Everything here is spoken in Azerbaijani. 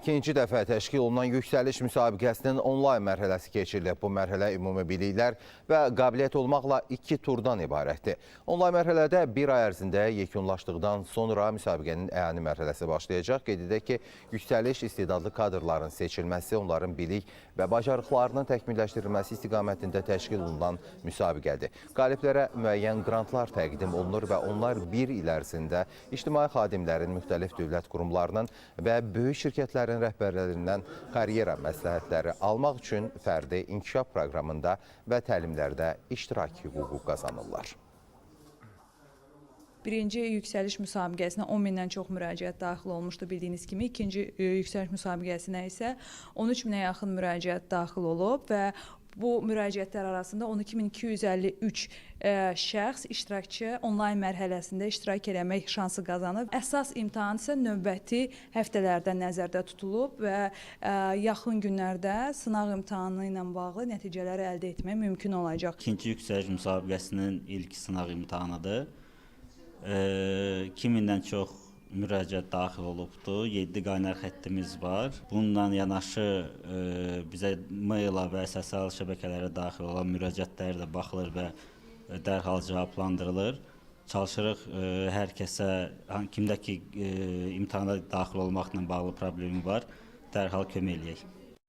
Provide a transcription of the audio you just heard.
İkinci dəfə təşkil olunan yüksəliş müsabiqəsinin onlayn mərhələsi keçirilib. Bu mərhələ ümumi biliklər və qabiliyyət olmaqla 2 turdan ibarətdir. Onlayn mərhələdə bir ay ərzində yekunlaşdıqdan sonra müsabiqənin əyani mərhələsi başlayacaq. Qeyd edək ki, yüksəliş istedadlı kadrların seçilməsi, onların bilik və bacarıqlarının təkmilləşdirilməsi istiqamətində təşkil olunan müsabiqədir. Qaliblərə müəyyən qrantlar təqdim olunur və onlar bir il ərzində ictimai xadimlərin, müxtəlif dövlət qurumlarının və böyük şirkətlərin rəhbərlərindən karyera məsləhətləri almaq üçün fərdi inkişaf proqramında və təlimlərdə iştirak hüququ qazanırlar. Birinci yüksəliş müsabiqəsinə 10 mindən çox müraciət daxil olmuşdu bildiyiniz kimi. İkinci yüksəliş müsabiqəsinə isə 13 minə yaxın müraciət daxil olub və bu müraciətlər arasında 12.253 şəxs iştirakçı onlayn mərhələsində iştirak eləmək şansı qazanıb. Əsas imtahan isə növbəti həftələrdə nəzərdə tutulub və yaxın günlərdə sınaq imtahanı ilə bağlı nəticələri əldə etmək mümkün olacaq. İkinci yüksəliş müsabiqəsinin ilk sınaq imtahanıdır. 2000-dən çox müraciət daxil olubdur. 7 qaynar xəttimiz var. Bununla yanaşı bizə maila və sosial şəbəkələrə daxil olan müraciətlər də baxılır və dərhal cavablandırılır. Çalışırıq hər kəsə, kimdə ki imtahana daxil olmaqla bağlı problemi var, dərhal kömək eləyək.